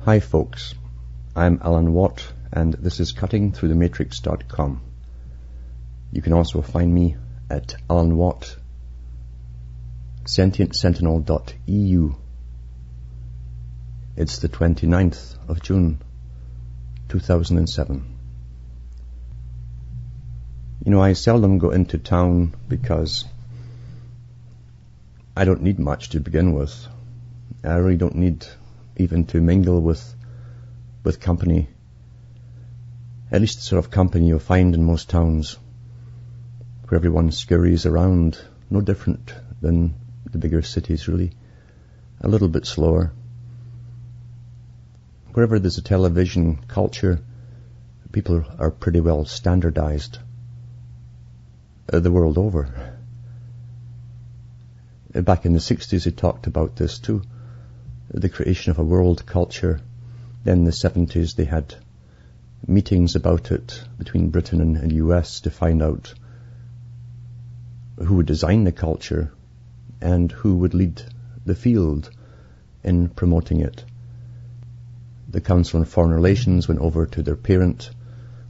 Hi folks, I'm Alan Watt and this is cuttingthroughthematrix.com. You can also find me at Alan Watt, sentientsentinel.eu. It's the 29th of June, 2007. You know, I seldom go into town because I don't need much to begin with. I really don't need even to mingle with company. At least the sort of company you'll find in most towns, where everyone scurries around, no different than the bigger cities really, a little bit slower. Wherever there's a television culture, people are pretty well standardized the world over. Back in the 60s they talked about this too, the creation of a world culture. Then in the 70s they had meetings about it between Britain and U.S. to find out who would design the culture and who would lead the field in promoting it. The Council on Foreign Relations went over to their parent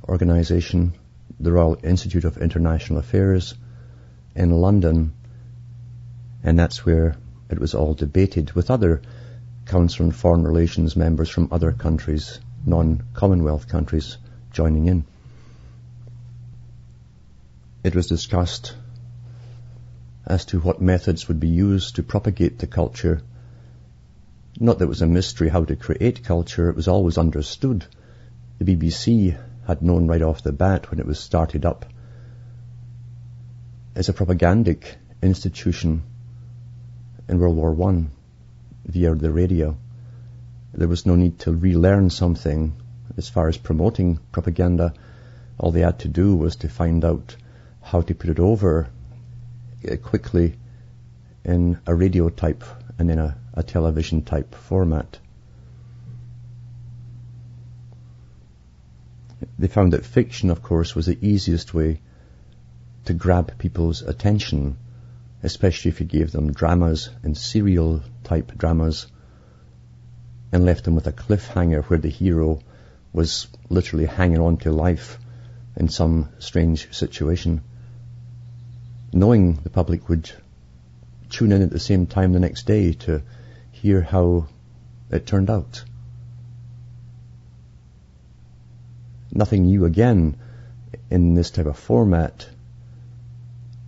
organization, the Royal Institute of International Affairs in London, and that's where it was all debated with other Council on Foreign Relations members from other countries, non-Commonwealth countries, joining in. It was discussed as to what methods would be used to propagate the culture. Not that it was a mystery how to create culture, it was always understood. The BBC had known right off the bat when it was started up as a propagandic institution in World War I via the radio. There was no need to relearn something as far as promoting propaganda. All they had to do was to find out how to put it over quickly in a radio type and in a television type format. They found that fiction, of course, was the easiest way to grab people's attention, especially if you gave them dramas and serial type dramas and left them with a cliffhanger where the hero was literally hanging on to life in some strange situation, knowing the public would tune in at the same time the next day to hear how it turned out. Nothing new again in this type of format.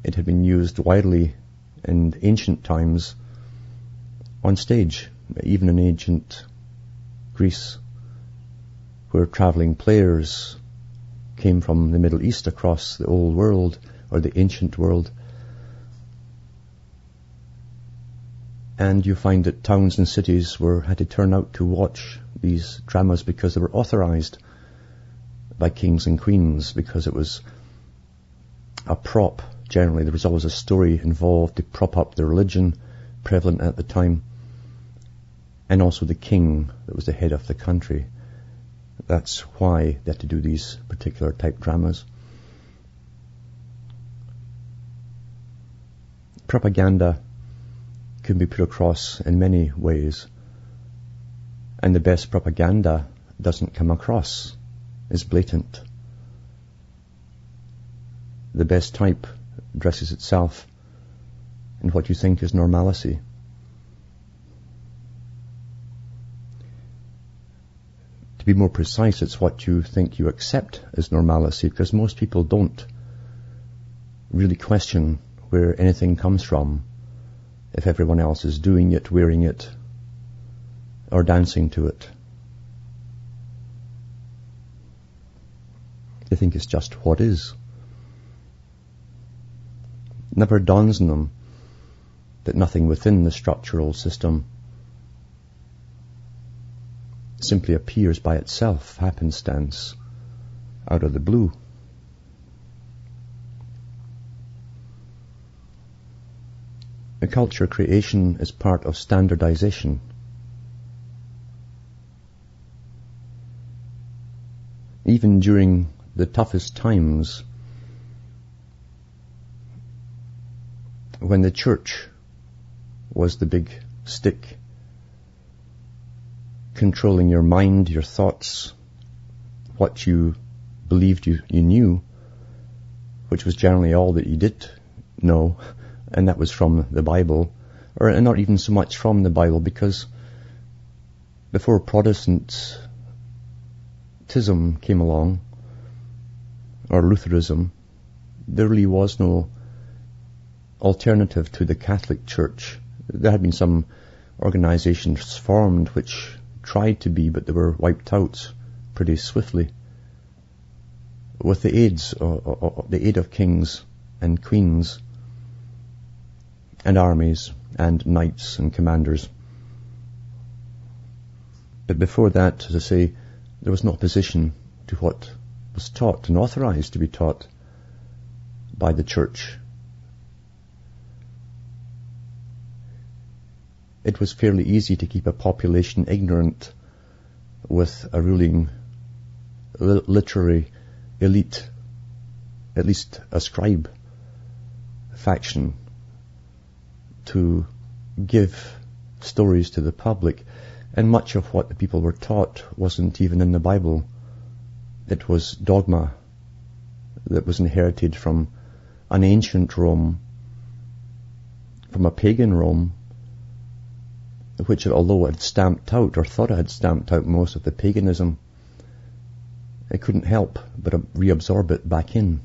It had been used widely in ancient times on stage, even in ancient Greece, where traveling players came from the Middle East across the old world, or the ancient world. And you find that towns and cities had to turn out to watch these dramas because they were authorized by kings and queens, because it was a prop. Generally, there was always a story involved to prop up the religion prevalent at the time, and also the king that was the head of the country. That's why they had to do these particular type dramas. Propaganda can be put across in many ways, and the best propaganda doesn't come across as blatant. The best type dresses itself in what you think is normalcy. To be more precise, it's what you think you accept as normalcy, because most people don't really question where anything comes from if everyone else is doing it, wearing it, or dancing to it. They think it's just what is. It never dawns on them that nothing within the structural system simply appears by itself, happenstance, out of the blue. A culture creation is part of standardization. Even during the toughest times, when the church was the big stick controlling your mind, your thoughts, what you believed you knew, which was generally all that you did know, and that was from the Bible, or not even so much from the Bible, because before Protestantism came along, or Lutheranism, there really was no alternative to the Catholic Church. There had been some organizations formed which tried to be, but they were wiped out pretty swiftly with the aid of kings and queens and armies and knights and commanders. But before that, as I say, there was no opposition to what was taught and authorized to be taught by the Church. It was fairly easy to keep a population ignorant with a ruling literary elite, at least a scribe faction, to give stories to the public. And much of what the people were taught wasn't even in the Bible. It was dogma that was inherited from an ancient Rome, from a pagan Rome, which, although it had stamped out, or thought it had stamped out most of the paganism, it couldn't help but reabsorb it back in,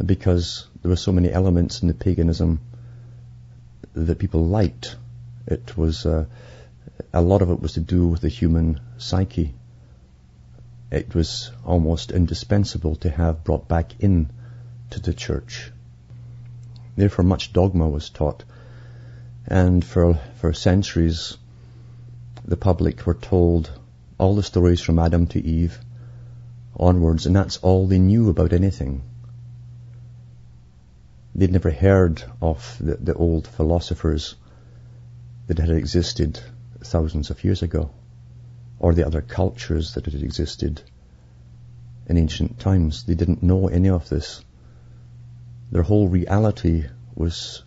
because there were so many elements in the paganism that people liked. It was a lot of it was to do with the human psyche. It was almost indispensable to have brought back in to the church. Therefore, much dogma was taught, and for centuries, the public were told all the stories from Adam to Eve onwards, and that's all they knew about anything. They'd never heard of the old philosophers that had existed thousands of years ago, or the other cultures that had existed in ancient times. They didn't know any of this. Their whole reality was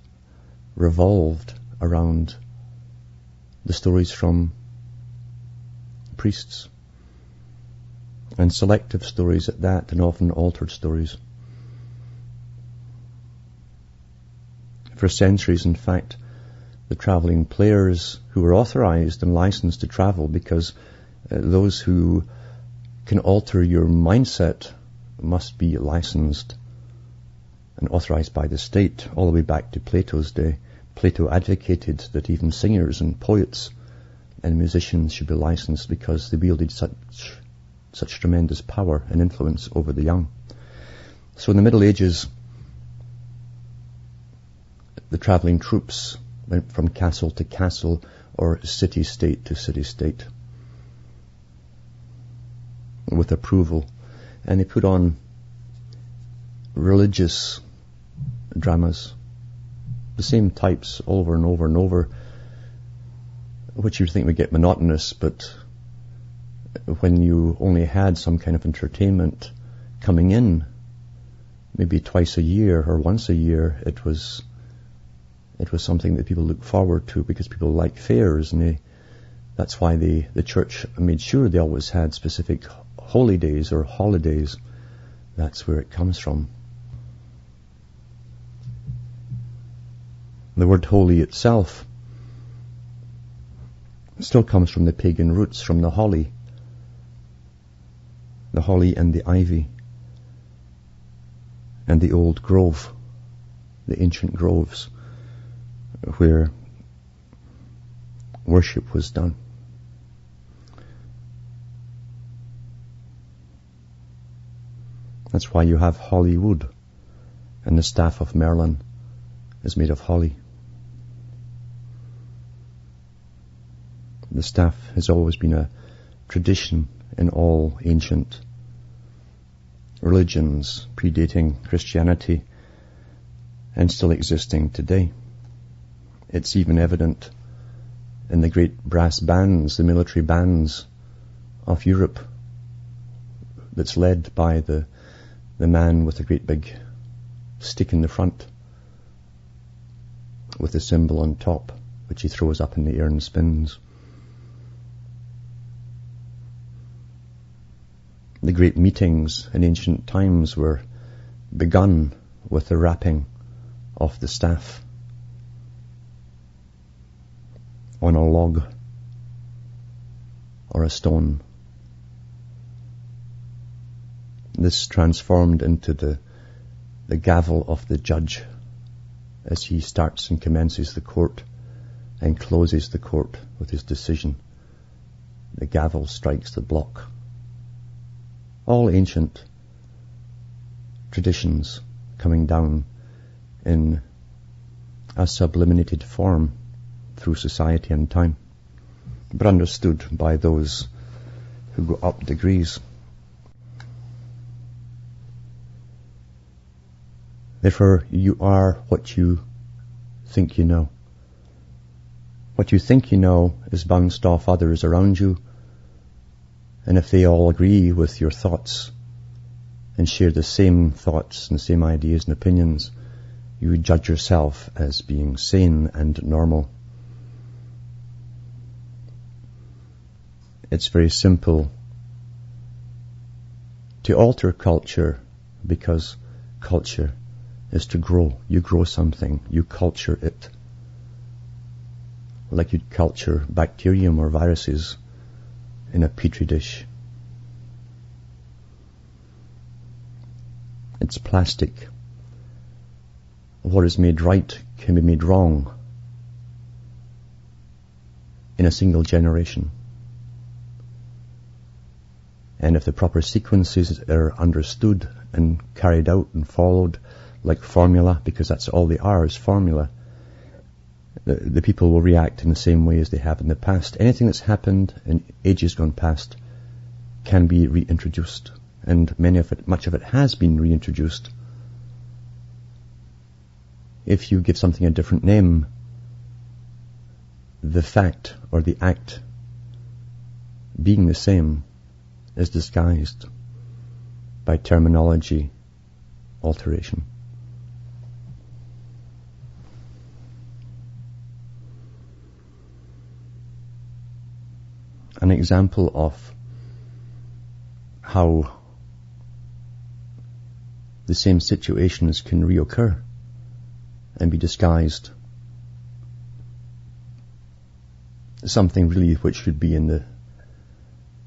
revolved around the stories from priests, and selective stories at that, and often altered stories. For centuries, in fact, the traveling players who were authorized and licensed to travel, because those who can alter your mindset must be licensed and authorized by the state, all the way back to Plato's day. Plato advocated that even singers and poets and musicians should be licensed, because they wielded such tremendous power and influence over the young. So in the Middle Ages, the traveling troops went from castle to castle, or city-state to city-state, with approval. And they put on religious dramas, the same types over and over and over, which you think would get monotonous, but when you only had some kind of entertainment coming in, maybe twice a year or once a year, it was something that people looked forward to, because people like fairs, and that's why the church made sure they always had specific holy days or holidays. That's where it comes from. The word holy itself still comes from the pagan roots, from the holly and the ivy, and the old grove, the ancient groves, where worship was done. That's why you have holly wood, and the staff of Merlin is made of holly. The staff has always been a tradition in all ancient religions predating Christianity, and still existing today. It's even evident in the great brass bands, the military bands of Europe, that's led by the man with a great big stick in the front with the symbol on top, which he throws up in the air and spins. The great meetings in ancient times were begun with the rapping of the staff on a log or a stone. This transformed into the gavel of the judge as he starts and commences the court and closes the court with his decision. The gavel strikes the block. All ancient traditions coming down in a sublimated form through society and time, but understood by those who go up degrees. Therefore, you are what you think you know. What you think you know is bounced off others around you, and if they all agree with your thoughts and share the same thoughts and same ideas and opinions, you judge yourself as being sane and normal. It's very simple to alter culture, because culture is to grow. You grow something, you culture it. Like you'd culture bacterium or viruses in a petri dish. It's plastic. What is made right can be made wrong in a single generation. And if the proper sequences are understood and carried out and followed, like formula, because that's all they are, is formula, the people will react in the same way as they have in the past. Anything that's happened in ages gone past can be reintroduced, and much of it has been reintroduced. If you give something a different name, the fact or the act being the same is disguised by terminology alteration. An example of how the same situations can reoccur and be disguised. Something really which should be in the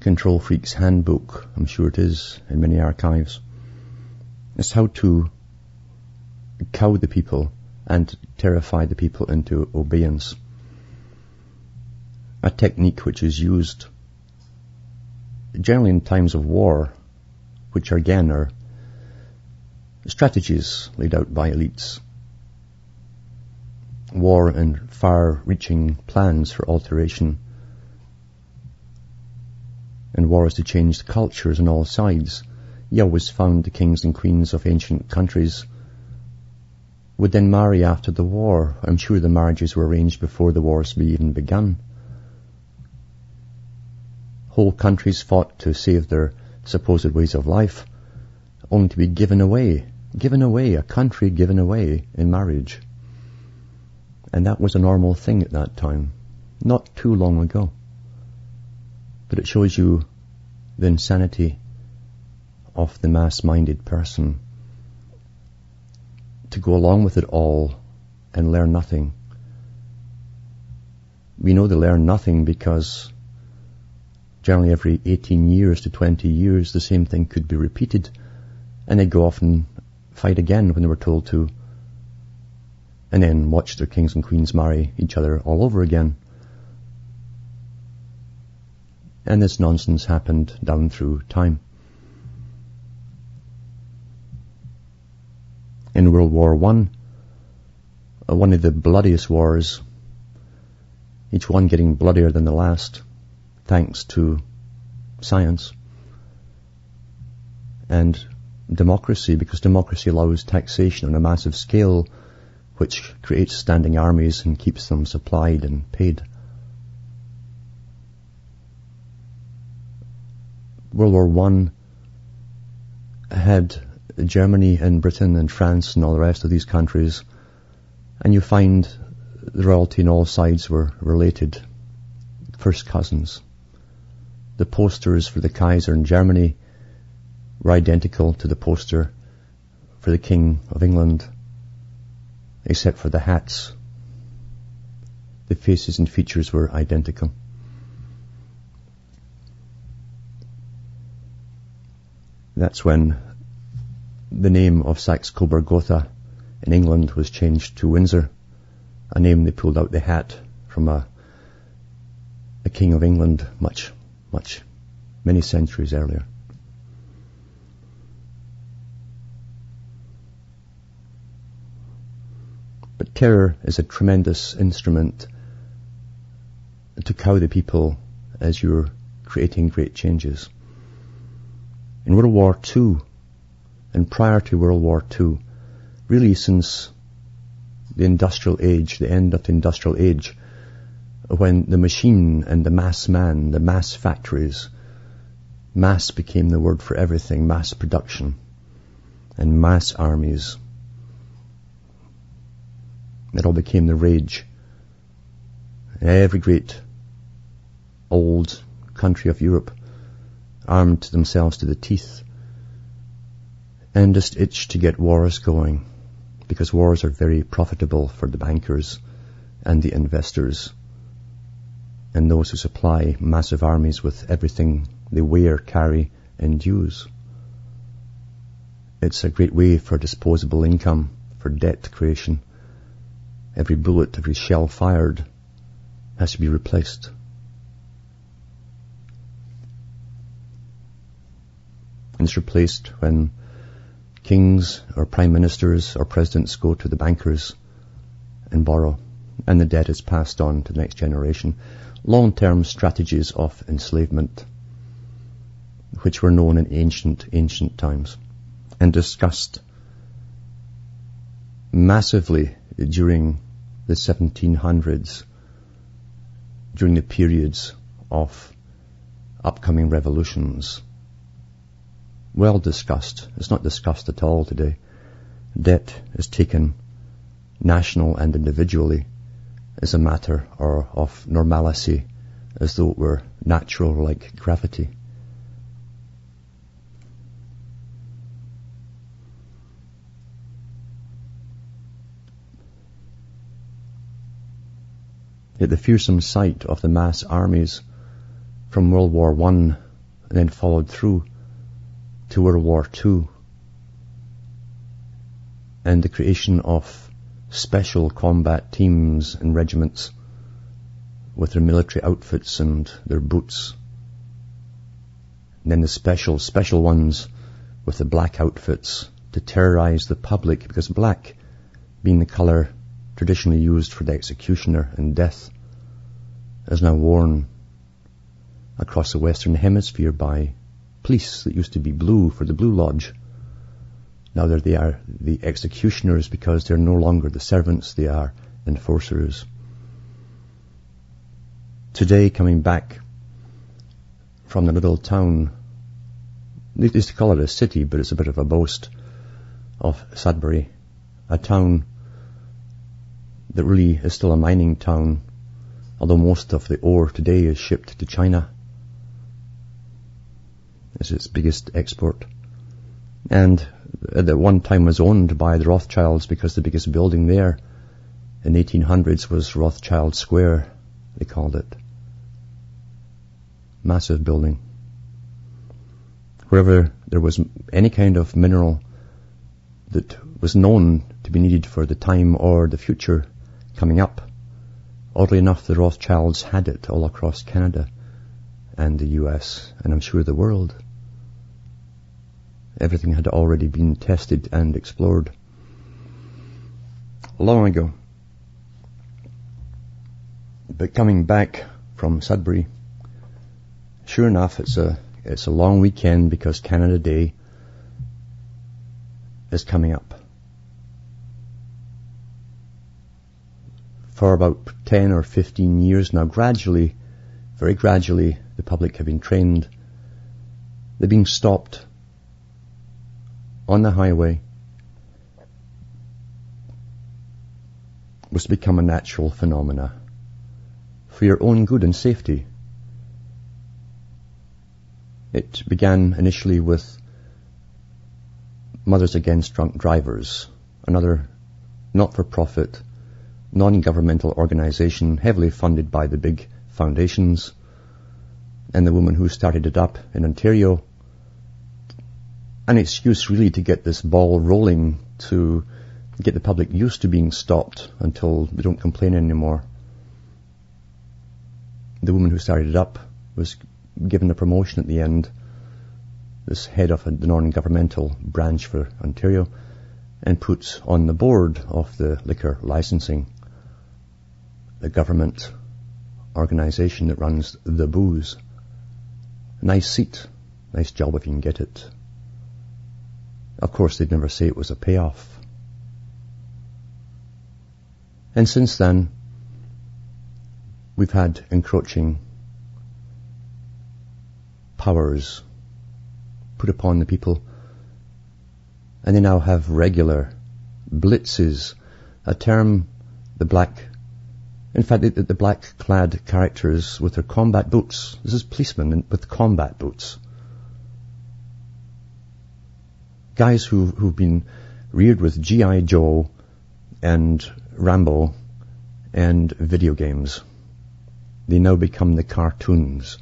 Control Freak's handbook, I'm sure it is, in many archives, is how to cow the people and terrify the people into obedience. A technique which is used generally in times of war, which again are strategies laid out by elites. War and far-reaching plans for alteration. And wars to change the cultures on all sides. You always found the kings and queens of ancient countries would then marry after the war. I'm sure the marriages were arranged before the wars even began. Whole countries fought to save their supposed ways of life, only to be given away, a country given away in marriage. And that was a normal thing at that time, not too long ago. But it shows you the insanity of the mass-minded person to go along with it all and learn nothing. We know they learn nothing because generally every 18 years to 20 years the same thing could be repeated, and they'd go off and fight again when they were told to, and then watch their kings and queens marry each other all over again. And this nonsense happened down through time. In World War I, one of the bloodiest wars, each one getting bloodier than the last, thanks to science and democracy, because democracy allows taxation on a massive scale, which creates standing armies and keeps them supplied and paid. World War I had Germany and Britain and France and all the rest of these countries, and you find the royalty on all sides were related, first cousins. The posters for the Kaiser in Germany were identical to the poster for the King of England, except for the hats. The faces and features were identical. That's when the name of Saxe-Coburg-Gotha in England was changed to Windsor, a name they pulled out the hat from a King of England many centuries earlier. But terror is a tremendous instrument to cow the people as you're creating great changes. In World War II, and prior to World War II, really since the industrial age, the end of the industrial age, when the machine and the mass man, the mass factories, mass became the word for everything, mass production and mass armies. It all became the rage. Every great old country of Europe armed themselves to the teeth and just itched to get wars going, because wars are very profitable for the bankers and the investors and those who supply massive armies with everything they wear, carry and use. It's a great way for disposable income, for debt creation. Every bullet, every shell fired has to be replaced. And it's replaced when kings or prime ministers or presidents go to the bankers and borrow, and the debt is passed on to the next generation. Long-term strategies of enslavement, which were known in ancient times and discussed massively during the 1700s, during the periods of upcoming revolutions. Well discussed. It's not discussed at all today. Debt is taken national and individually as a matter of normalcy, as though it were natural like gravity. Yet the fearsome sight of the mass armies from World War I and then followed through to World War II, and the creation of special combat teams and regiments with their military outfits and their boots, and then the special ones with the black outfits to terrorize the public, because black being the colour traditionally used for the executioner and death is now worn across the Western Hemisphere by police that used to be blue for the Blue Lodge. Now they are the executioners, because they're no longer the servants, they are enforcers. Today, coming back from the little town, they used to call it a city, but it's a bit of a boast, of Sudbury, a town that really is still a mining town, although most of the ore today is shipped to China. It's its biggest export. And at one time was owned by the Rothschilds, because the biggest building there in the 1800s was Rothschild Square, they called it. Massive building. Wherever there was any kind of mineral that was known to be needed for the time or the future coming up, oddly enough, the Rothschilds had it all across Canada and the U.S. and I'm sure the world. Everything had already been tested and explored long ago. But coming back from Sudbury, sure enough, it's a long weekend, because Canada Day is coming up. For about 10 or 15 years now, gradually, very gradually, the public have been trained. They're being stopped on the highway. Was to become a natural phenomena for your own good and safety. It began initially with Mothers Against Drunk Drivers, another not-for-profit, non-governmental organization heavily funded by the big foundations, and the woman who started it up in Ontario. An excuse really to get this ball rolling, to get the public used to being stopped until they don't complain anymore. The woman who started it up was given a promotion at the end, this head of the non-governmental branch for Ontario, and put on the board of the liquor licensing, the government organization that runs the booze. Nice seat, nice job if you can get it. Of course, they'd never say it was a payoff. And since then, we've had encroaching powers put upon the people, and they now have regular blitzes, a term the black-clad characters with their combat boots. This is policemen with combat boots. Guys who've been reared with G.I. Joe and Rambo and video games. They now become the cartoons.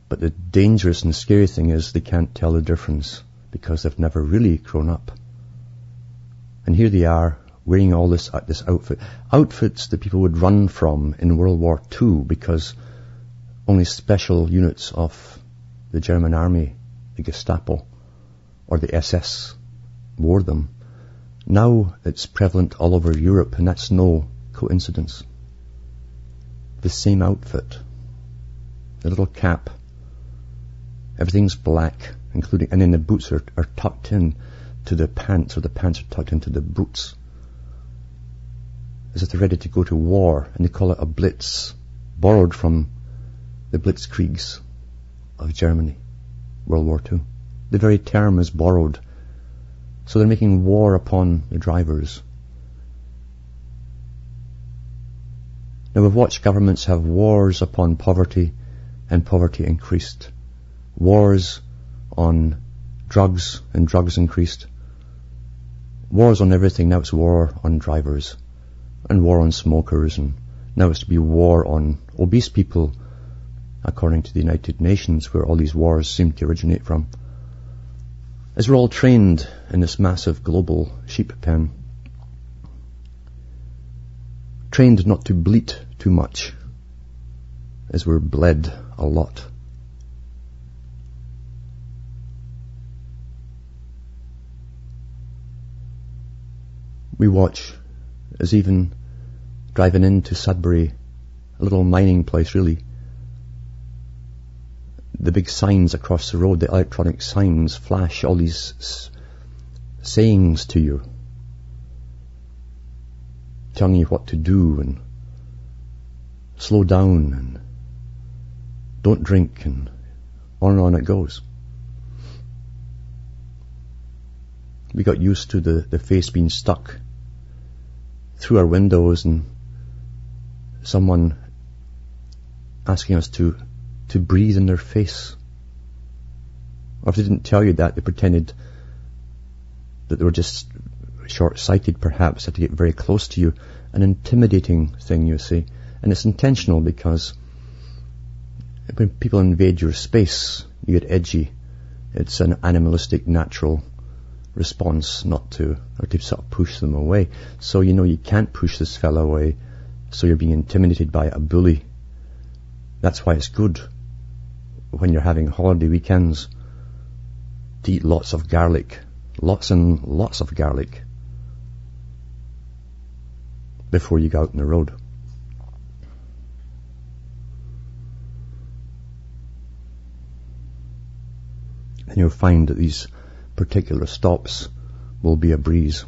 But the dangerous and scary thing is they can't tell the difference because they've never really grown up. And here they are wearing all this outfit. Outfits that people would run from in World War II because only special units of the German army, the Gestapo, or the SS wore them. Now it's prevalent all over Europe, and that's no coincidence. The same outfit, the little cap, everything's black, including, and then the boots are tucked in to the pants, or the pants are tucked into the boots, as if they're ready to go to war, and they call it a blitz, borrowed from the Blitzkriegs of Germany, World War II. The very term is borrowed. So they're making war upon the drivers. Now we've watched governments have wars upon poverty, and poverty increased. Wars on drugs, and drugs increased. Wars on everything. Now it's war on drivers, and war on smokers, and now it's to be war on obese people, according to the United Nations, where all these wars seem to originate from. As we're all trained in this massive global sheep pen, trained not to bleat too much, as we're bled a lot. We watch as even driving into Sudbury, a little mining place really, the big signs across the road, the electronic signs, flash all these sayings to you, telling you what to do, and slow down, and don't drink, and on it goes. We got used to the face being stuck through our windows, and someone asking us to breathe in their face. Or if they didn't tell you that, they pretended that they were just short-sighted, perhaps, had to get very close to you. An intimidating thing, you see. And it's intentional, because when people invade your space, you get edgy. It's an animalistic, natural response not to, or to sort of push them away. So you know you can't push this fellow away, so you're being intimidated by a bully. That's why it's good when you're having holiday weekends to eat lots of garlic, lots and lots of garlic, before you go out on the road. And you'll find that these particular stops will be a breeze.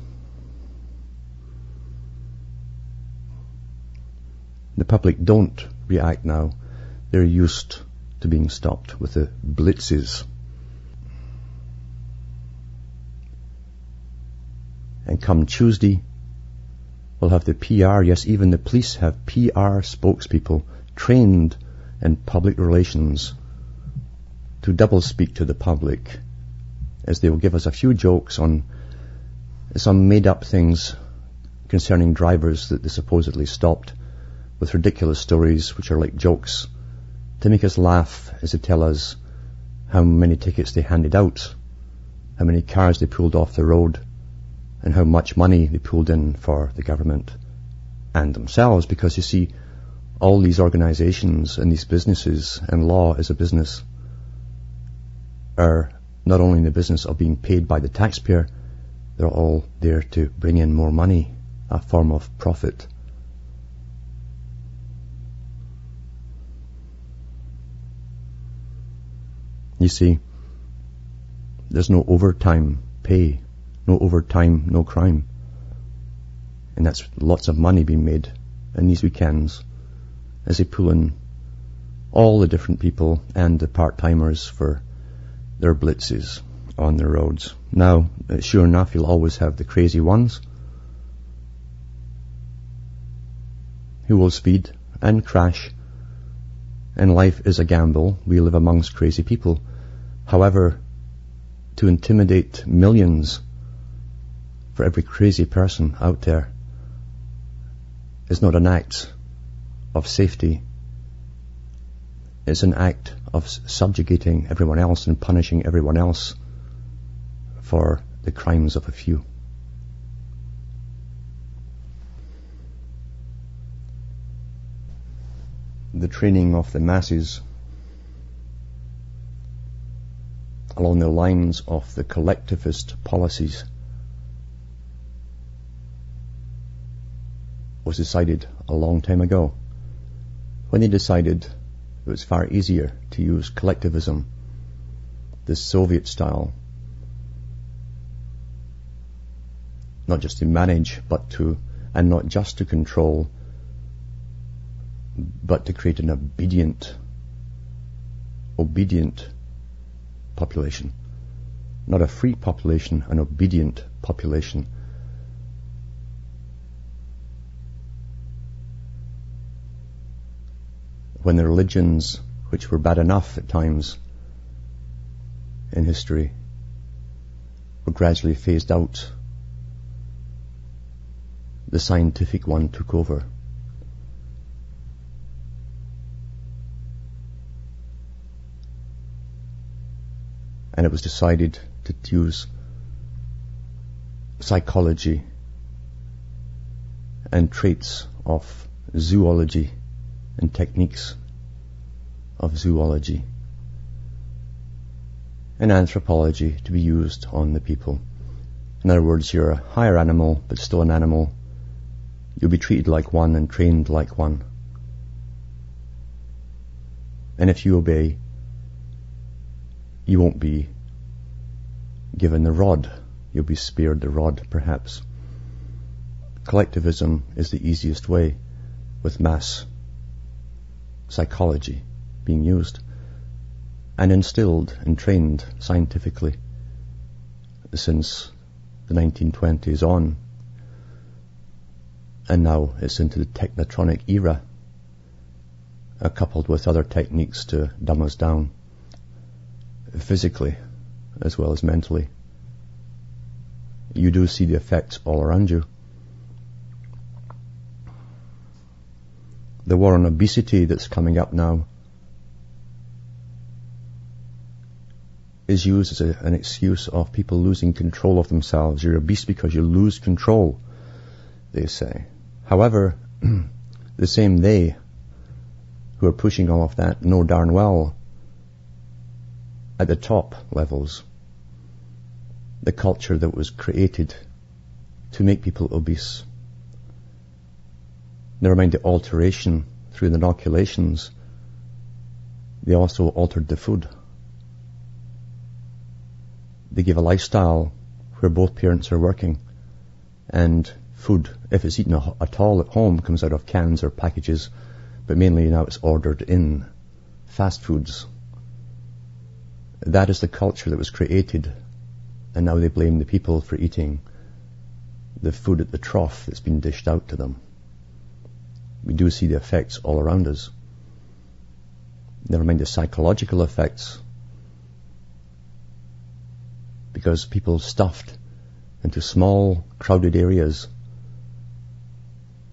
The public don't react now. They're used to being stopped with the blitzes. And come Tuesday, we'll have the PR, yes, even the police have PR spokespeople trained in public relations to double speak to the public, as they will give us a few jokes on some made-up things concerning drivers that they supposedly stopped, with ridiculous stories which are like jokes, to make us laugh as they tell us how many tickets they handed out, how many cars they pulled off the road, and how much money they pulled in for the government and themselves. Because you see, all these organizations and these businesses, and law is a business, are not only in the business of being paid by the taxpayer, they're all there to bring in more money, a form of profit. You see, there's no overtime pay, no overtime, no crime. And that's lots of money being made in these weekends as they pull in all the different people and the part-timers for their blitzes on the roads. Now, sure enough, you'll always have the crazy ones who will speed and crash, and life is a gamble. We live amongst crazy people. However, to intimidate millions for every crazy person out there is not an act of safety. It's an act of subjugating everyone else and punishing everyone else for the crimes of a few. The training of the masses along the lines of the collectivist policies was decided a long time ago, when they decided it was far easier to use collectivism, the Soviet style, not just to manage, and not just to control, but to create an obedient population. Not a free population, an obedient population. When the religions, which were bad enough at times in history, were gradually phased out, the scientific one took over. And it was decided to use psychology and traits of zoology and techniques of zoology and anthropology to be used on the people. In other words, you're a higher animal, but still an animal. You'll be treated like one and trained like one. And if you obey, you won't be given the rod. You'll be spared the rod, perhaps. Collectivism is the easiest way, with mass psychology being used and instilled and trained scientifically since the 1920s on. And now it's into the technotronic era, coupled with other techniques to dumb us down, physically as well as mentally. You do see the effects all around you. The war on obesity that's coming up now is used as an excuse of people losing control of themselves. You're obese because you lose control, they say. However, the same they who are pushing all of that know darn well at the top levels the culture that was created to make people obese. Never mind the alteration through the inoculations, they also altered the food. They give a lifestyle where both parents are working, and food, if it's eaten at all at home, comes out of cans or packages, but mainly now it's ordered in. Fast foods. That is the culture that was created, and now they blame the people for eating the food at the trough that's been dished out to them. We do see the effects all around us. Never mind the psychological effects, because people stuffed into small, crowded areas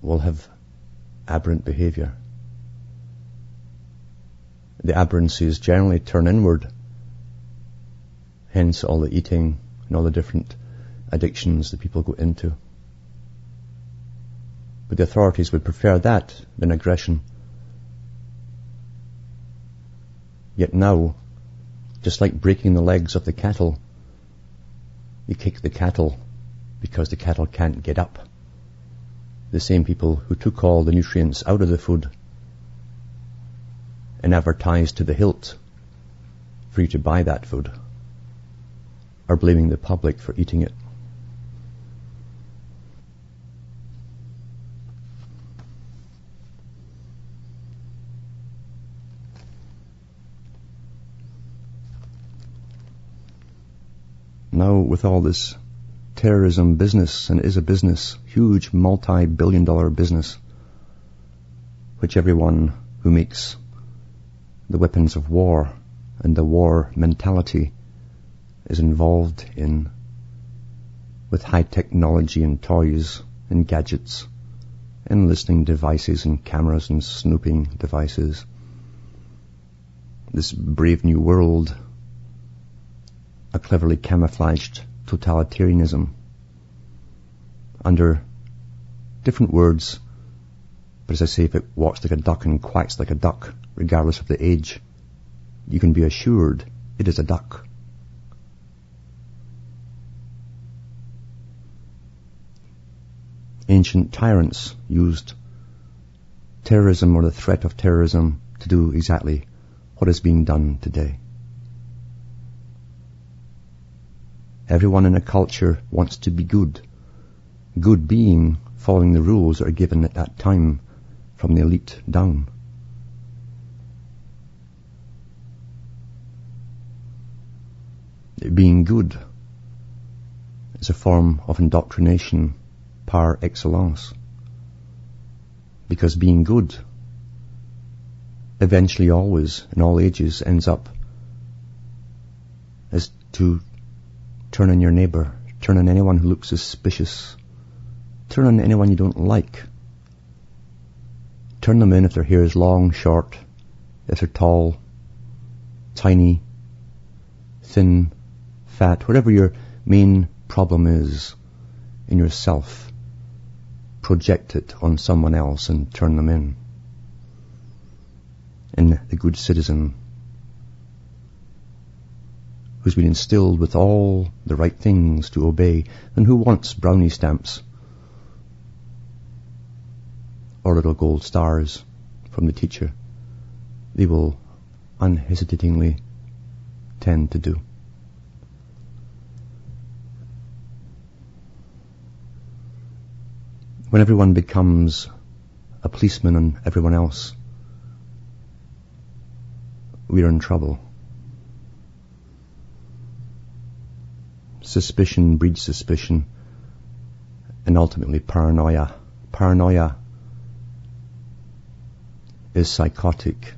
will have aberrant behavior. The aberrancies generally turn inward, hence all the eating and all the different addictions that people go into. But the authorities would prefer that than aggression. Yet now, just like breaking the legs of the cattle, you kick the cattle because the cattle can't get up. The same people who took all the nutrients out of the food and advertised to the hilt for you to buy that food are blaming the public for eating it. Now with all this terrorism business, and it is a business, huge multi-billion-dollar business, which everyone who makes the weapons of war and the war mentality is involved in, with high technology and toys and gadgets and listening devices and cameras and snooping devices. This brave new world, a cleverly camouflaged totalitarianism under different words, but as I say, if it walks like a duck and quacks like a duck, regardless of the age, you can be assured it is a duck. Ancient tyrants used terrorism or the threat of terrorism to do exactly what is being done today. Everyone in a culture wants to be good. Good being following the rules that are given at that time from the elite down. Being good is a form of indoctrination par excellence. Because being good eventually always, in all ages, ends up as to turn on your neighbour, turn on anyone who looks suspicious, turn on anyone you don't like. Turn them in if their hair is long, short, if they're tall, tiny, thin, fat, whatever your main problem is in yourself, project it on someone else and turn them in. And the good citizen who's been instilled with all the right things to obey, and who wants brownie stamps or little gold stars from the teacher, they will unhesitatingly tend to do. When everyone becomes a policeman on everyone else, we are in trouble. Suspicion breeds suspicion, and ultimately paranoia. Paranoia is psychotic.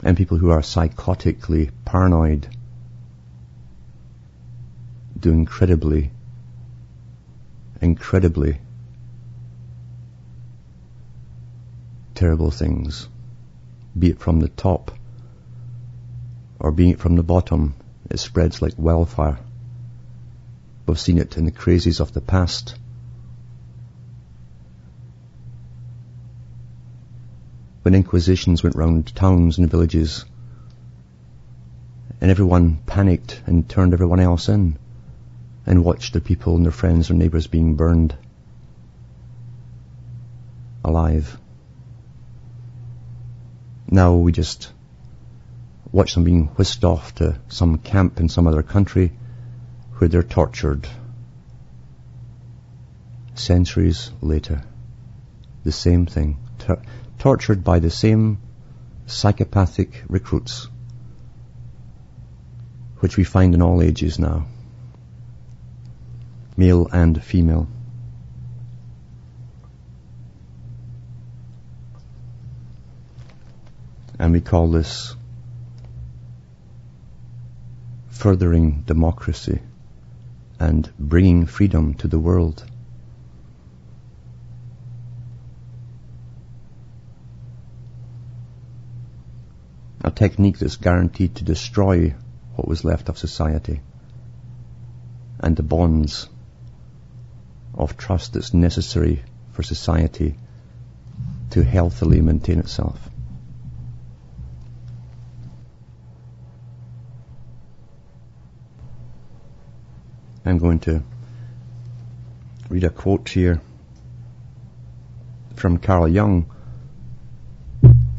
And people who are psychotically paranoid do incredibly terrible things, be it from the top or be it from the bottom. It spreads like wildfire. We've seen it in the crazies of the past. When inquisitions went round towns and villages and everyone panicked and turned everyone else in and watched their people and their friends or neighbours being burned alive. Now we just watch them being whisked off to some camp in some other country where they're tortured. Centuries later, the same thing. Tortured by the same psychopathic recruits, which we find in all ages now, male and female. And we call this furthering democracy and bringing freedom to the world. A technique that's guaranteed to destroy what was left of society and the bonds of trust that's necessary for society to healthily maintain itself. I'm going to read a quote here from Carl Jung,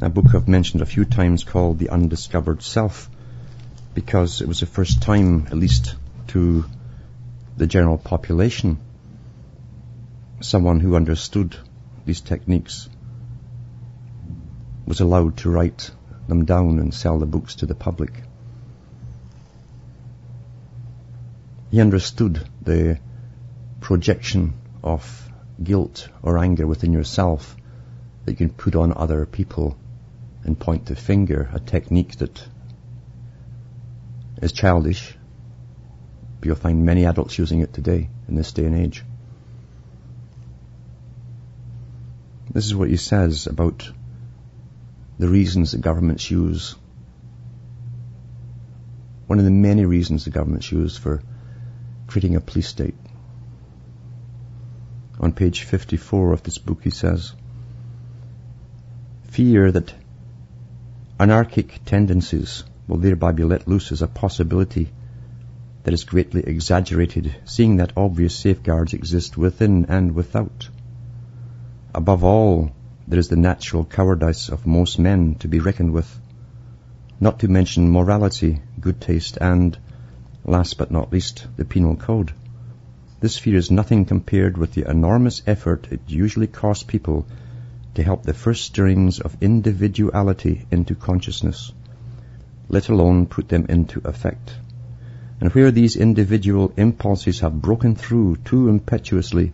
a book I've mentioned a few times called The Undiscovered Self, because it was the first time, at least to the general population, someone who understood these techniques was allowed to write them down and sell the books to the public. He understood the projection of guilt or anger within yourself that you can put on other people and point the finger, a technique that is childish, but you'll find many adults using it today in this day and age. This is what he says about the reasons that governments use. One of the many reasons the governments use for creating a police state. On page 54 of this book he says, fear that anarchic tendencies will thereby be let loose is a possibility that is greatly exaggerated, seeing that obvious safeguards exist within and without. Above all, there is the natural cowardice of most men to be reckoned with, not to mention morality, good taste, and, last but not least, the penal code. This fear is nothing compared with the enormous effort it usually costs people to help the first stirrings of individuality into consciousness, let alone put them into effect. And where these individual impulses have broken through too impetuously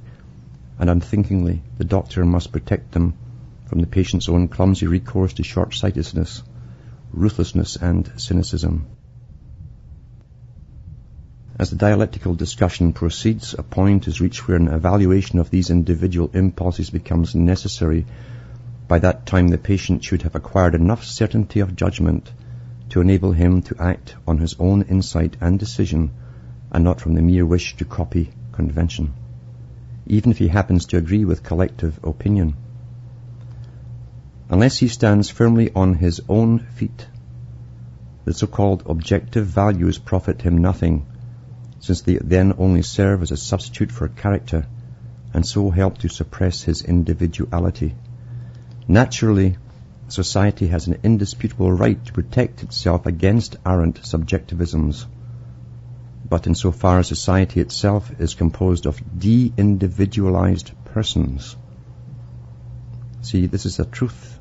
and unthinkingly, the doctor must protect them from the patient's own clumsy recourse to short-sightedness, ruthlessness, and cynicism. As the dialectical discussion proceeds, a point is reached where an evaluation of these individual impulses becomes necessary. By that time, the patient should have acquired enough certainty of judgment to enable him to act on his own insight and decision, and not from the mere wish to copy convention, even if he happens to agree with collective opinion. Unless he stands firmly on his own feet, the so-called objective values profit him nothing, since they then only serve as a substitute for character, and so help to suppress his individuality. Naturally, society has an indisputable right to protect itself against arrant subjectivisms, but insofar as society itself is composed of de-individualized persons. See, this is a truth.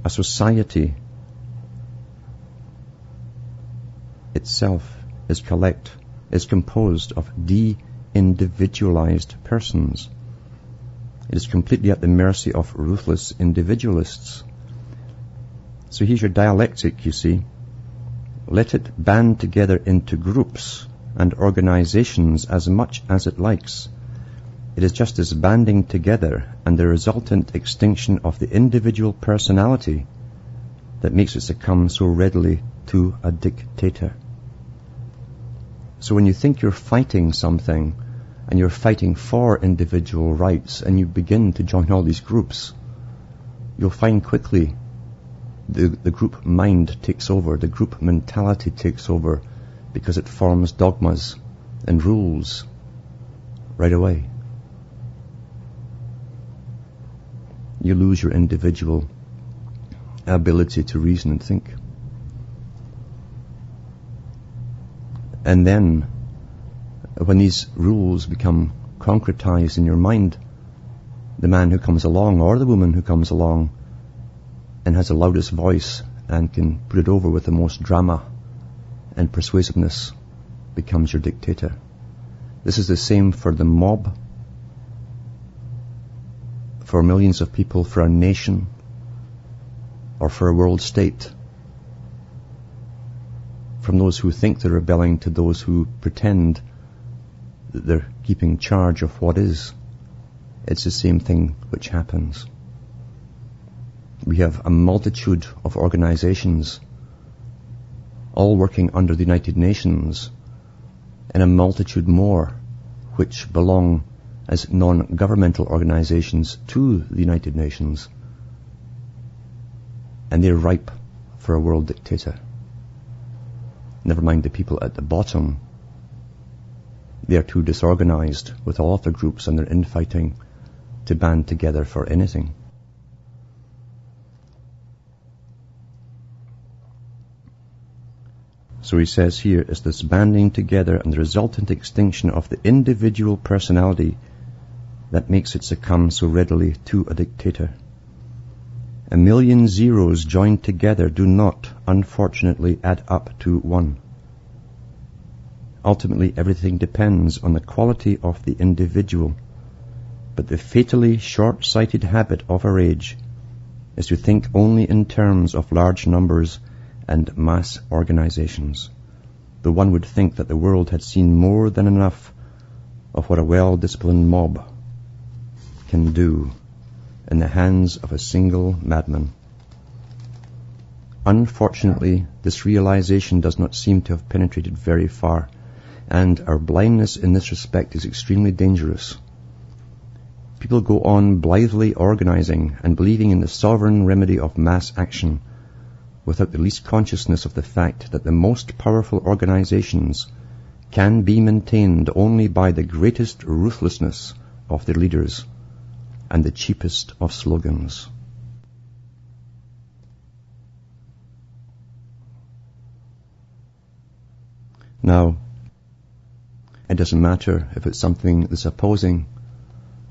A society itself is composed of de-individualized persons. It is completely at the mercy of ruthless individualists. So here's your dialectic, you see. Let it band together into groups and organizations as much as it likes. It is just this banding together and the resultant extinction of the individual personality that makes it succumb so readily to a dictator. So when you think you're fighting something, and you're fighting for individual rights, and you begin to join all these groups, you'll find quickly the group mind takes over, the group mentality takes over, because it forms dogmas and rules right away. You lose your individual ability to reason and think. And then, when these rules become concretized in your mind, the man who comes along, or the woman who comes along, and has the loudest voice and can put it over with the most drama and persuasiveness, becomes your dictator. This is the same for the mob, for millions of people, for a nation, or for a world state. from those who think they're rebelling to those who pretend that they're keeping charge of what is. It's the same thing which happens. We have a multitude of organizations all working under the United Nations, and a multitude more which belong as non-governmental organizations to the United Nations. And they're ripe for a world dictator. Never mind the people at the bottom. They are too disorganized with all of their groups and their infighting to band together for anything. So he says here, is this banding together and the resultant extinction of the individual personality that makes it succumb so readily to a dictator. A million zeros joined together do not, unfortunately, add up to one. Ultimately, everything depends on the quality of the individual. But the fatally short-sighted habit of our age is to think only in terms of large numbers and mass organizations. But one would think that the world had seen more than enough of what a well-disciplined mob can do in the hands of a single madman. Unfortunately, this realization does not seem to have penetrated very far, and our blindness in this respect is extremely dangerous. People go on blithely organizing and believing in the sovereign remedy of mass action without the least consciousness of the fact that the most powerful organizations can be maintained only by the greatest ruthlessness of their leaders and the cheapest of slogans. Now, it doesn't matter if it's something that's opposing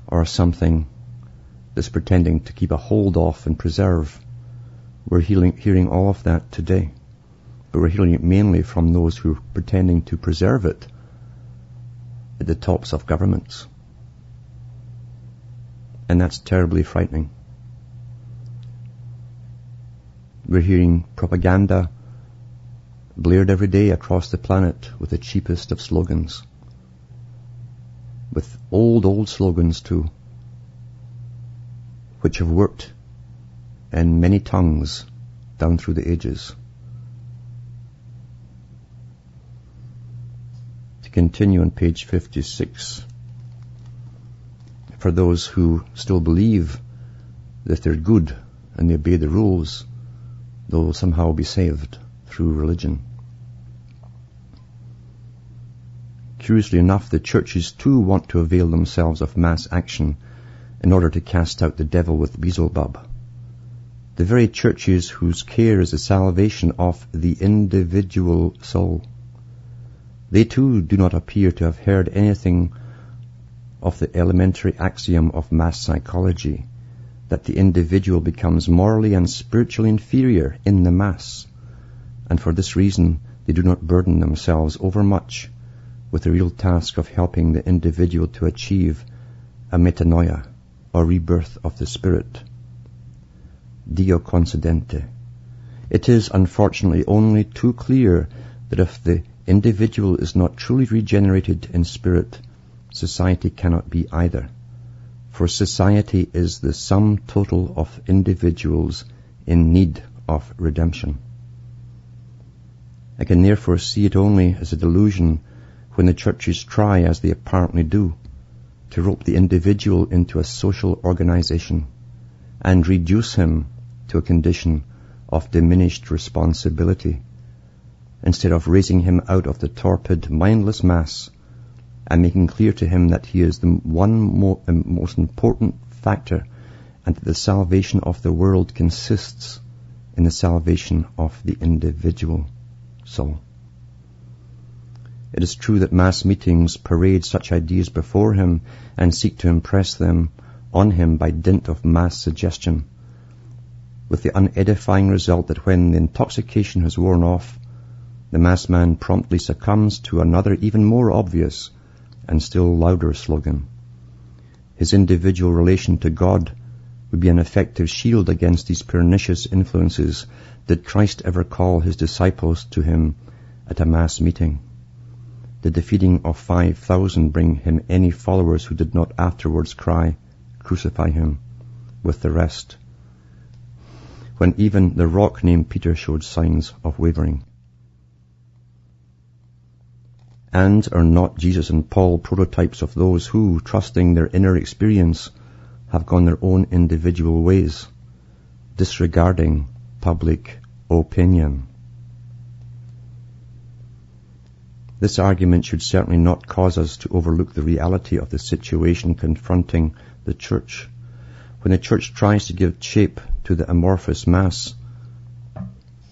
or something that's pretending to keep a hold of and preserve. We're hearing all of that today. But we're hearing it mainly from those who are pretending to preserve it at the tops of governments. And that's terribly frightening. We're hearing propaganda blared every day across the planet with the cheapest of slogans. With old slogans too, which have worked in many tongues down through the ages. To continue on page 56, for those who still believe that they're good and they obey the rules, they'll somehow be saved through religion. Curiously enough, the churches too want to avail themselves of mass action in order to cast out the devil with Beelzebub. The very churches whose care is the salvation of the individual soul. They too do not appear to have heard anything of the elementary axiom of mass psychology, that the individual becomes morally and spiritually inferior in the mass, and for this reason they do not burden themselves overmuch with the real task of helping the individual to achieve a metanoia, or rebirth of the spirit. Dio concedente. It is unfortunately only too clear that if the individual is not truly regenerated in spirit, society cannot be either. For society is the sum total of individuals in need of redemption. I can therefore see it only as a delusion when the churches try, as they apparently do, to rope the individual into a social organization and reduce him to a condition of diminished responsibility, instead of raising him out of the torpid, mindless mass and making clear to him that he is the most important factor, and that the salvation of the world consists in the salvation of the individual soul. It is true that mass meetings parade such ideas before him and seek to impress them on him by dint of mass suggestion, with the unedifying result that when the intoxication has worn off, the mass man promptly succumbs to another even more obvious and still louder slogan. His individual relation to God would be an effective shield against these pernicious influences. Did Christ ever call his disciples to him at a mass meeting? Did the feeding of 5,000 bring him any followers who did not afterwards cry, "Crucify him," with the rest, when even the rock named Peter showed signs of wavering? And are not Jesus and Paul prototypes of those who, trusting their inner experience, have gone their own individual ways, disregarding public opinion? This argument should certainly not cause us to overlook the reality of the situation confronting the church. When the church tries to give shape to the amorphous mass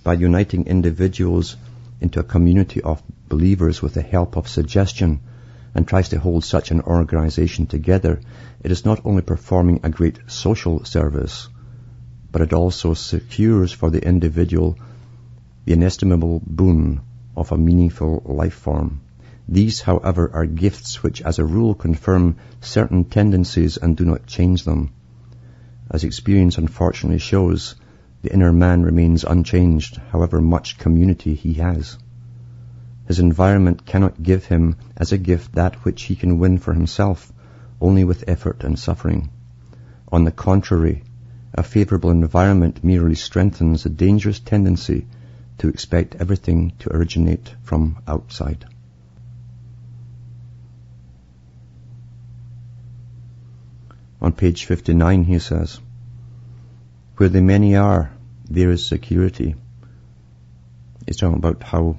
by uniting individuals into a community of believers with the help of suggestion and tries to hold such an organization together, it is not only performing a great social service, but it also secures for the individual the inestimable boon of a meaningful life form. These, however, are gifts which as a rule confirm certain tendencies and do not change them. As experience unfortunately shows, the inner man remains unchanged, however much community he has. His environment cannot give him as a gift that which he can win for himself only with effort and suffering. On the contrary, a favorable environment merely strengthens the dangerous tendency to expect everything to originate from outside. On page 59 he says, "Where the many are, there is security." He's talking about how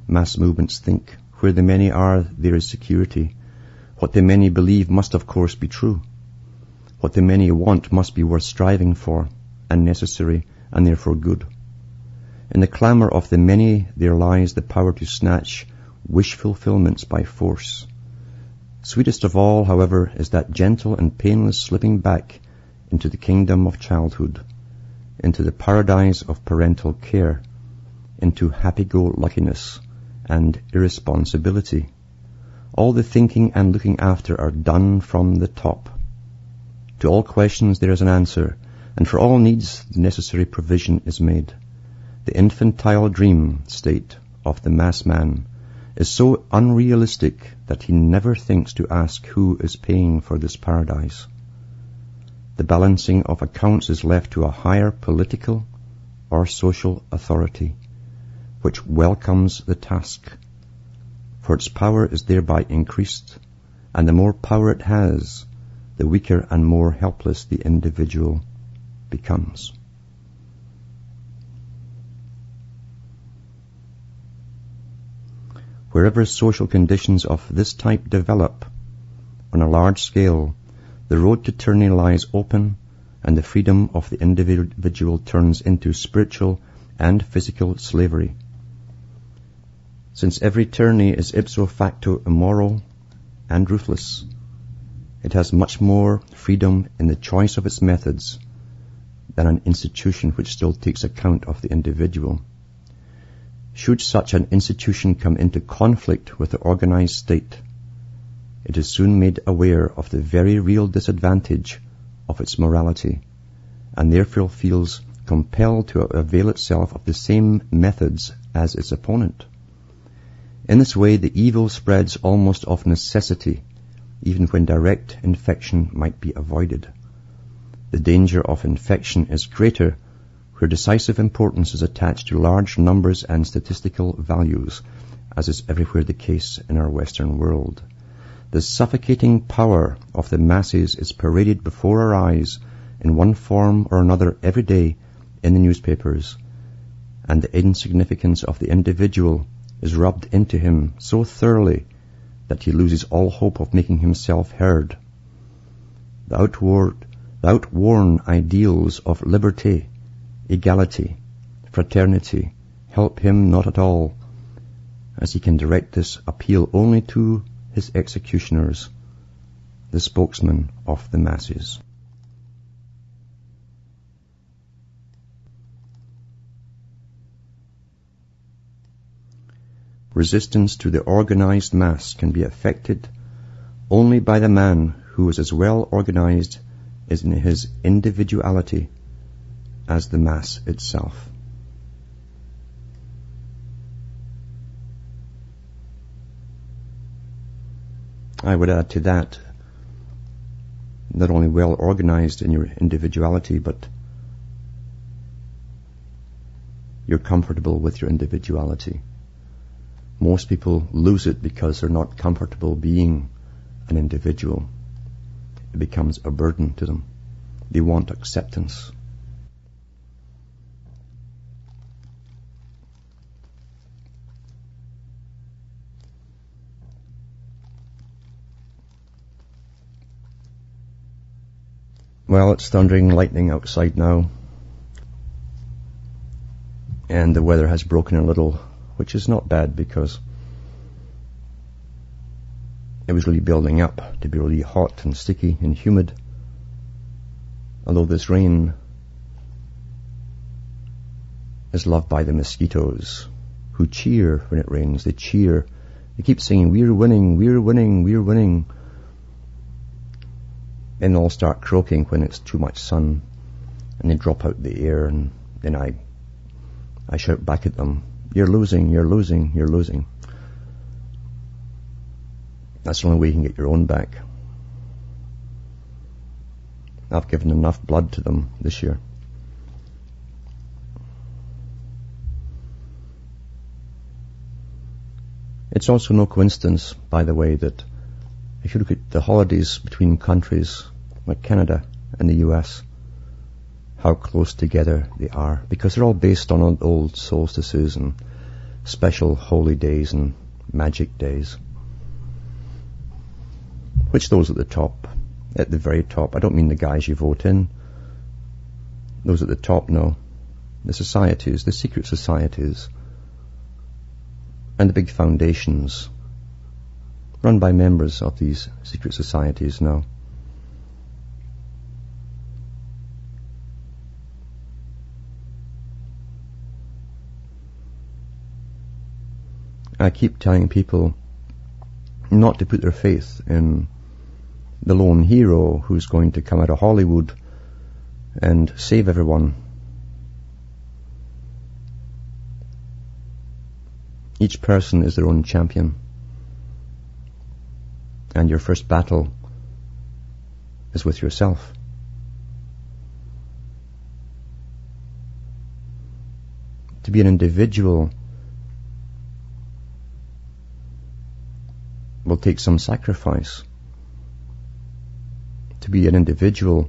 mass movements think. Where the many are, there is security. What the many believe must of course be true. What the many want must be worth striving for, and necessary, and therefore good. In the clamour of the many there lies the power to snatch wish fulfillments by force. Sweetest of all, however, is that gentle and painless slipping back into the kingdom of childhood, into the paradise of parental care, into happy-go-luckiness and irresponsibility. All the thinking and looking after are done from the top. To all questions there is an answer, and for all needs the necessary provision is made. The infantile dream state of the mass man is so unrealistic that he never thinks to ask who is paying for this paradise. The balancing of accounts is left to a higher political or social authority, which welcomes the task, for its power is thereby increased, and the more power it has, the weaker and more helpless the individual becomes. Wherever social conditions of this type develop on a large scale, the road to tyranny lies open, and the freedom of the individual turns into spiritual and physical slavery. Since every tyranny is ipso facto immoral and ruthless, it has much more freedom in the choice of its methods than an institution which still takes account of the individual. Should such an institution come into conflict with the organized state, it is soon made aware of the very real disadvantage of its morality, and therefore feels compelled to avail itself of the same methods as its opponent. In this way, the evil spreads almost of necessity, even when direct infection might be avoided. The danger of infection is greater where decisive importance is attached to large numbers and statistical values, as is everywhere the case in our Western world. The suffocating power of the masses is paraded before our eyes in one form or another every day in the newspapers, and the insignificance of the individual is rubbed into him so thoroughly that he loses all hope of making himself heard. The outworn ideals of liberty, equality, fraternity help him not at all, as he can direct this appeal only to his executioners, the spokesman of the masses. Resistance to the organized mass can be effected only by the man who is as well organized as in his individuality as the mass itself. I would add to that, not only well organized in your individuality, but you're comfortable with your individuality. Most people lose it because they're not comfortable being an individual. It becomes a burden to them. They want acceptance. Well, it's thundering lightning outside now, and the weather has broken a little, which is not bad because it was really building up to be really hot and sticky and humid. Although this rain is loved by the mosquitoes, who cheer when it rains. They cheer. They keep singing, "We're winning, we're winning, we're winning." Then they'll start croaking when it's too much sun, and they drop out the air, and then I shout back at them, "You're losing, you're losing, you're losing." That's the only way you can get your own back. I've given enough blood to them this year. It's also no coincidence, by the way, that if you look at the holidays between countries like Canada and the U.S., how close together they are, because they're all based on old solstices and special holy days and magic days. Which those at the very top, I don't mean the guys you vote in. Those at the top know. The societies, the secret societies, and the big foundations run by members of these secret societies know. I keep telling people not to put their faith in the lone hero who's going to come out of Hollywood and save everyone. Each person is their own champion, and your first battle is with yourself. To be an individual will take some sacrifice. To be an individual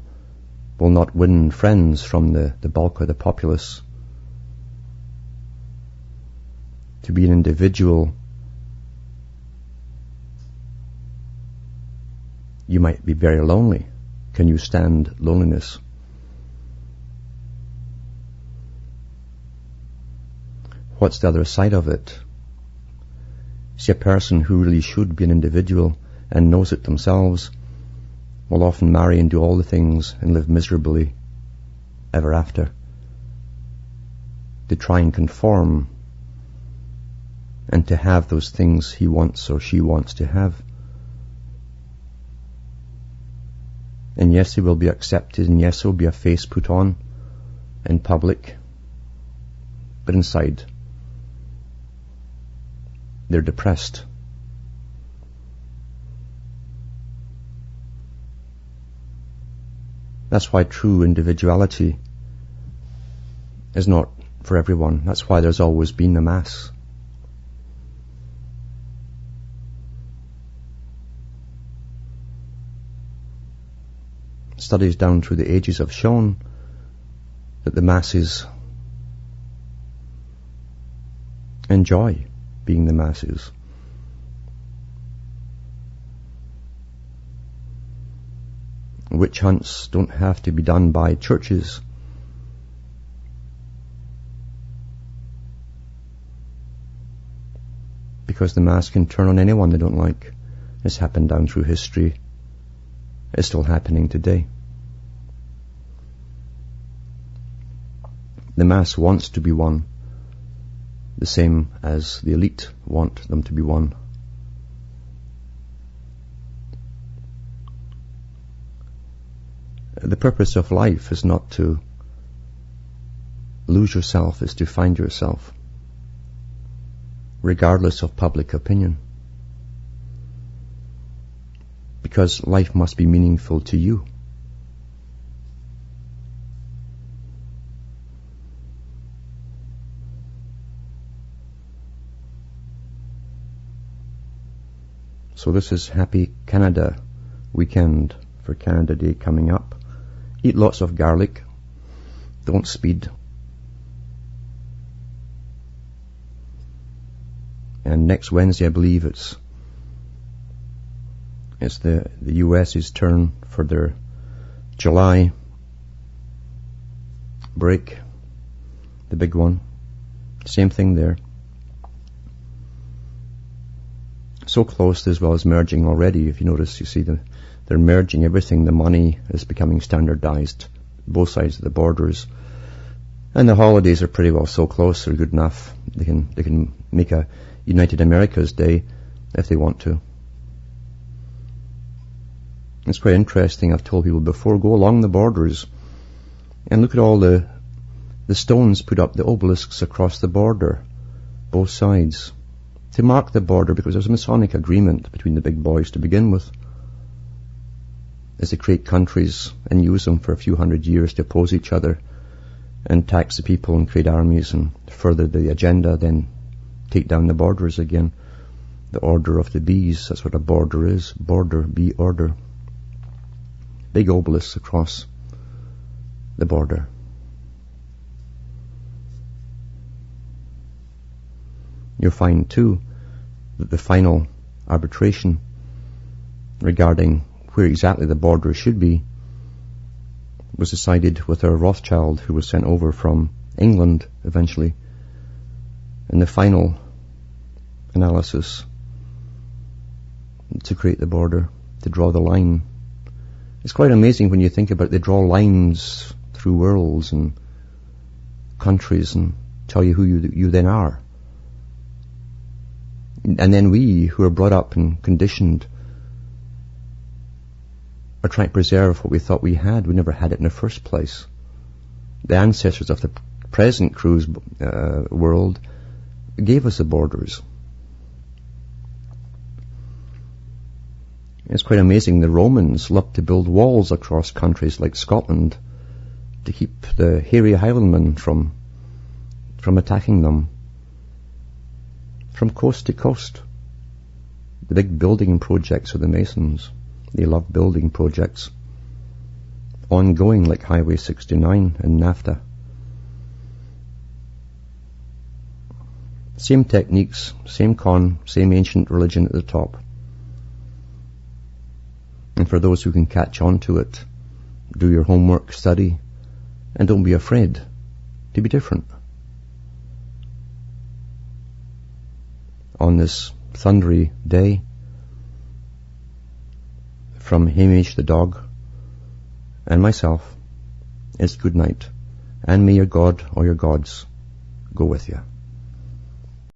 will not win friends from the bulk of the populace. To be an individual, you might be very lonely. Can you stand loneliness? What's the other side of it? See, a person who really should be an individual and knows it themselves will often marry and do all the things and live miserably ever after. To try and conform and to have those things he wants or she wants to have. And yes, they will be accepted, and yes, there will be a face put on in public, but inside they're depressed. That's why true individuality is not for everyone. That's why there's always been a mass. Studies down through the ages have shown that the masses enjoy being the masses. Witch hunts don't have to be done by churches. Because the mass can turn on anyone they don't like. It's happened down through history. It's still happening today. The mass wants to be one, the same as the elite want them to be one. The purpose of life is not to lose yourself, it's to find yourself, regardless of public opinion. because life must be meaningful to you. So this is Happy Canada weekend for Canada Day coming up. Eat lots of garlic. Don't speed. And next Wednesday, I believe it's the US's turn for their July break, the big one. Same thing there. So close as well as merging already. If you notice, you see they're merging everything. The money is becoming standardized, both sides of the borders. And the holidays are pretty well so close, they're good enough. They can make a United America's Day if they want to. It's quite interesting. I've told people before, go along the borders and look at all the stones put up, the obelisks across the border, both sides, to mark the border, because there's a Masonic agreement between the big boys to begin with, as they create countries and use them for a few hundred years to oppose each other and tax the people and create armies and further the agenda, then take down the borders again. The order of the bees, that's what a border is. Border, bee order. Big obelisks across the border. You'll find too that the final arbitration regarding where exactly the border should be was decided with a Rothschild who was sent over from England eventually. And the final analysis to create the border, to draw the line. It's quite amazing when you think about it. They draw lines through worlds and countries and tell you who you then are. And then we, who are brought up and conditioned, are trying to preserve what we thought we had. We never had it in the first place. The ancestors of the present cruise world gave us the borders. It's quite amazing. The Romans loved to build walls across countries like Scotland to keep the hairy Highlandmen from attacking them. From coast to coast. The big building projects of the Masons. They love building projects. Ongoing, like Highway 69 and NAFTA. Same techniques, same same ancient religion at the top. And for those who can catch on to it, do your homework, study, and don't be afraid to be different. On this thundery day, from Hamish the dog and myself, it's good night, and may your God or your gods go with you.